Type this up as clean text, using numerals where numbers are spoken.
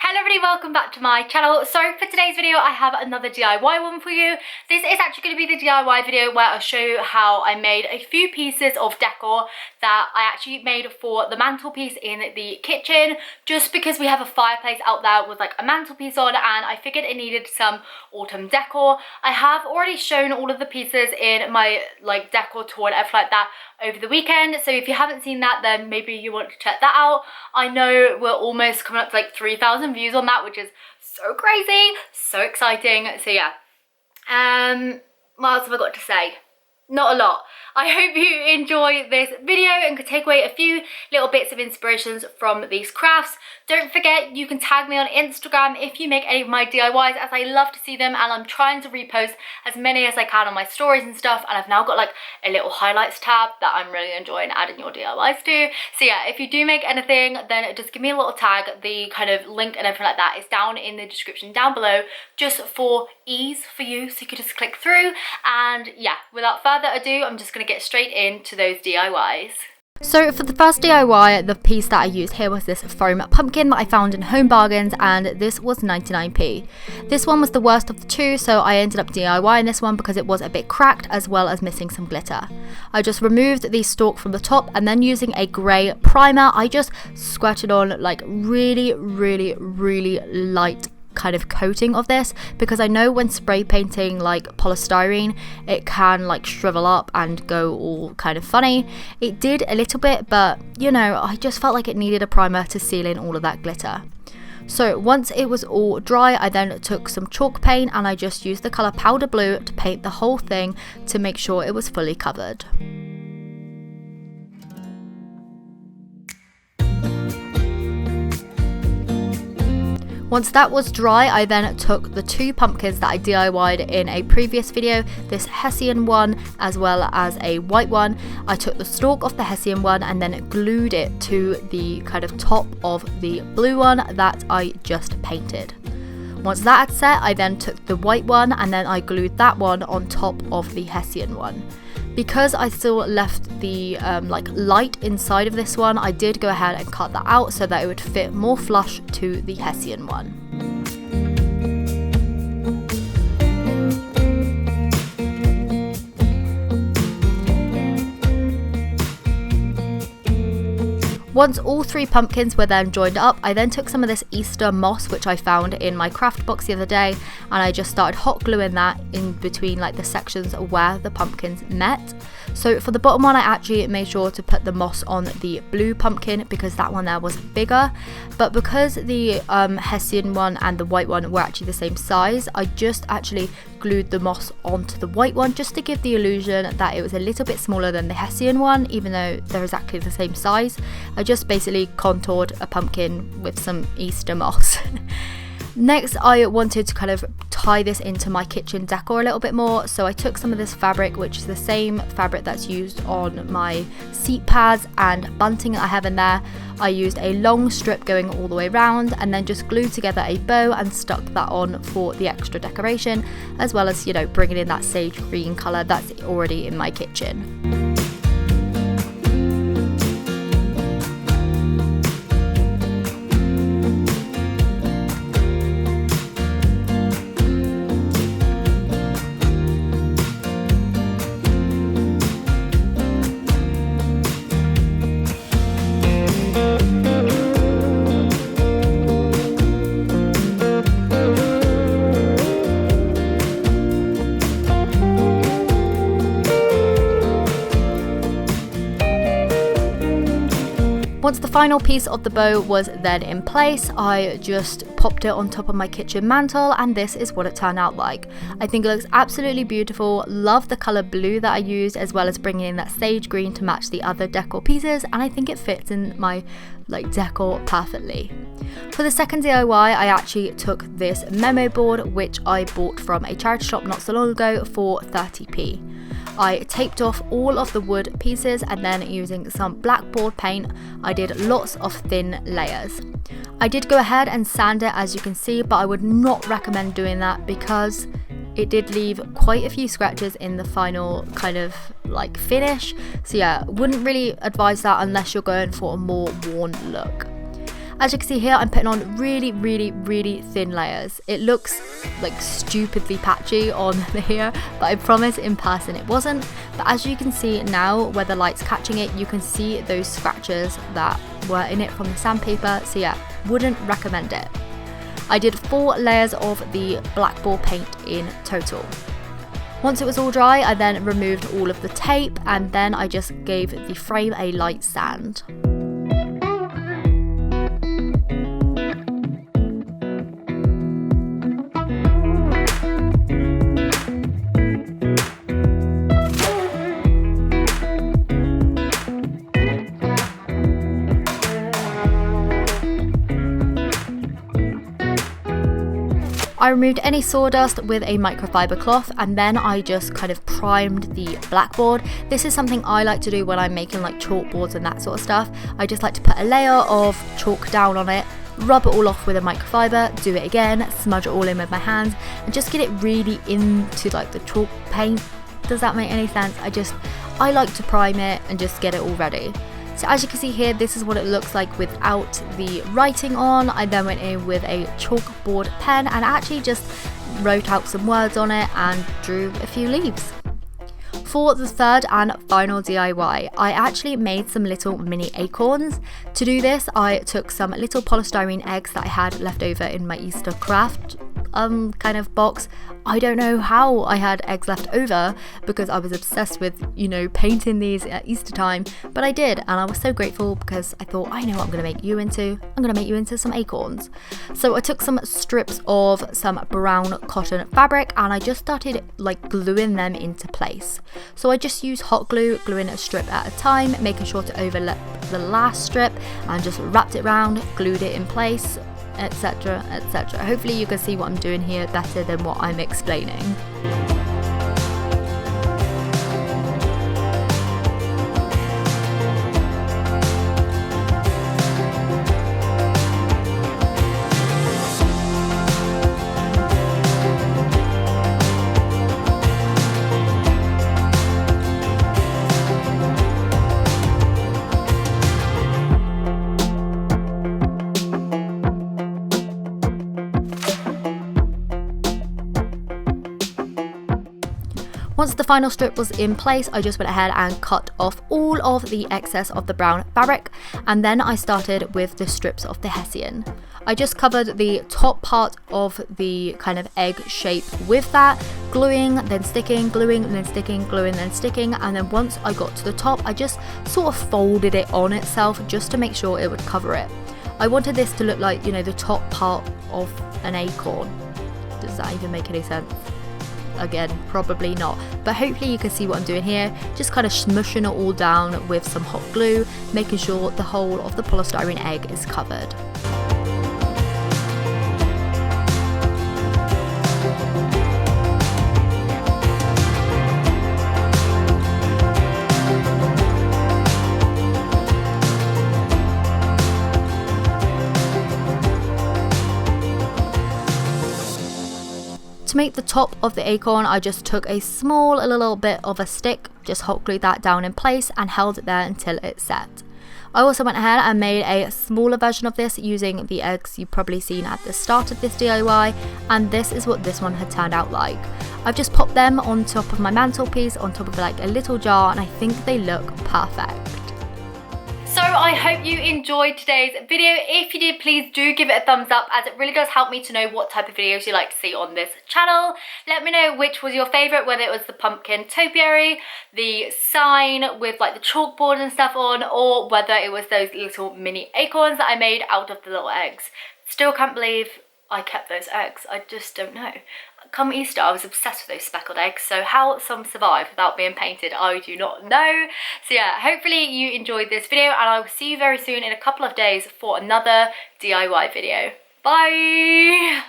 Hello everybody, welcome back to my channel. So for today's video I have another DIY one for you. This is actually going to be the DIY video where I'll show you how I made a few pieces of decor that I actually made for the mantelpiece in the kitchen, just because we have a fireplace out there with like a mantelpiece on, and I figured it needed some autumn decor. I have already shown all of the pieces in my like decor tour and everything like that over the weekend, so if you haven't seen that then maybe you want to check that out. I know we're almost coming up to like 3,000 views on that, which is so crazy, so exciting. So yeah, what else have I got to say? Not a lot. I hope you enjoy this video and could take away a few little bits of inspirations from these crafts. Don't forget, you can tag me on Instagram if you make any of my DIYs, as I love to see them, and I'm trying to repost as many as I can on my stories and stuff, and I've now got like a little highlights tab that I'm really enjoying adding your DIYs to. So yeah, if you do make anything, then just give me a little tag. The kind of link and everything like that is down in the description down below, just for ease for you, so you can just click through. And yeah, without further ado, I'm just going to get straight into those DIYs. So for the first DIY, the piece that I used here was this foam pumpkin that I found in Homebargains, and this was 99p. This one was the worst of the two, so I ended up DIYing this one because it was a bit cracked as well as missing some glitter. I just removed the stalk from the top, and then using a grey primer, I just squirted on like really light kind of coating of this, because I know when spray painting like polystyrene it can like shrivel up and go all kind of funny. It did a little bit, but you know, I just felt like it needed a primer to seal in all of that glitter. So once it was all dry, I then took some chalk paint and I just used the colour powder blue to paint the whole thing to make sure it was fully covered. Once that was dry, I then took the two pumpkins that I DIY'd in a previous video, this Hessian one as well as a white one. I took the stalk of the Hessian one and then glued it to the kind of top of the blue one that I just painted. Once that had set, I then took the white one and then I glued that one on top of the Hessian one. Because I still left the like light inside of this one, I did go ahead and cut that out so that it would fit more flush to the Hessian one. Once all three pumpkins were then joined up, I then took some of this Easter moss which I found in my craft box the other day, and I just started hot gluing that in between like the sections where the pumpkins met. So for the bottom one I actually made sure to put the moss on the blue pumpkin because that one there was bigger, but because the Hessian one and the white one were actually the same size, I just actually glued the moss onto the white one just to give the illusion that it was a little bit smaller than the Hessian one, even though they're exactly the same size. I just basically contoured a pumpkin with some Easter moss. Next, I wanted to kind of tie this into my kitchen decor a little bit more, so I took some of this fabric, which is the same fabric that's used on my seat pads and bunting that I have in there. I used a long strip going all the way around and then just glued together a bow and stuck that on for the extra decoration, as well as, you know, bringing in that sage green colour that's already in my kitchen. Once the final piece of the bow was then in place, I just popped it on top of my kitchen mantle, and this is what it turned out like. I think it looks absolutely beautiful. Love the colour blue that I used, as well as bringing in that sage green to match the other decor pieces, and I think it fits in my like decor perfectly. For the second DIY, I actually took this memo board which I bought from a charity shop not so long ago for 30p. I taped off all of the wood pieces, and then using some blackboard paint I did lots of thin layers. I did go ahead and sand it, as you can see, but I would not recommend doing that because it did leave quite a few scratches in the final kind of like finish. So yeah, wouldn't really advise that unless you're going for a more worn look. As you can see here, I'm putting on really thin layers. It looks like stupidly patchy on here, but I promise in person it wasn't. But as you can see now, where the light's catching it, you can see those scratches that were in it from the sandpaper. So yeah, wouldn't recommend it. I did 4 layers of the blackboard paint in total. Once it was all dry, I then removed all of the tape, and then I just gave the frame a light sand. I removed any sawdust with a microfiber cloth, and then I just kind of primed the blackboard. This is something I like to do when I'm making like chalkboards and that sort of stuff. I just like to put a layer of chalk down on it, rub it all off with a microfiber, do it again, smudge it all in with my hands, and just get it really into like the chalk paint. Does that make any sense? I like to prime it and just get it all ready. So as you can see here, this is what it looks like without the writing on. I then went in with a chalkboard pen and actually just wrote out some words on it and drew a few leaves. For the third and final DIY, I actually made some little mini acorns. To do this, I took some little polystyrene eggs that I had left over in my Easter craft kind of box. I don't know how I had eggs left over because I was obsessed with, you know, painting these at Easter time, but I did, and I was so grateful because I thought, I know what I'm going to make you into. I'm going to make you into some acorns. So I took some strips of some brown cotton fabric and I just started like gluing them into place. So I just used hot glue, gluing a strip at a time, making sure to overlap the last strip, and just wrapped it around, glued it in place, etc, etc. Hopefully you can see what I'm doing here better than what I'm explaining. Once the final strip was in place, I just went ahead and cut off all of the excess of the brown fabric, and then I started with the strips of the hessian. I just covered the top part of the kind of egg shape with that, gluing, then sticking, gluing, then sticking, gluing, then sticking, and then once I got to the top, I just sort of folded it on itself just to make sure it would cover it. I wanted this to look like, you know, the top part of an acorn. Does that even make any sense? Again, probably not, but hopefully you can see what I'm doing here. Just kind of smushing it all down with some hot glue, making sure the whole of the polystyrene egg is covered. To make the top of the acorn, I just took a little bit of a stick, just hot glued that down in place and held it there until it set. I also went ahead and made a smaller version of this using the eggs you've probably seen at the start of this DIY, and this is what this one had turned out like. I've just popped them on top of my mantelpiece, on top of like a little jar, and I think they look perfect. So I hope you enjoyed today's video. If you did, please do give it a thumbs up, as it really does help me to know what type of videos you like to see on this channel. Let me know which was your favourite, whether it was the pumpkin topiary, the sign with like the chalkboard and stuff on, or whether it was those little mini acorns that I made out of the little eggs. Still can't believe I kept those eggs. I just don't know. Come Easter, I was obsessed with those speckled eggs, so how some survived without being painted, I do not know. So yeah, hopefully you enjoyed this video, and I will see you very soon in a couple of days for another DIY video. Bye!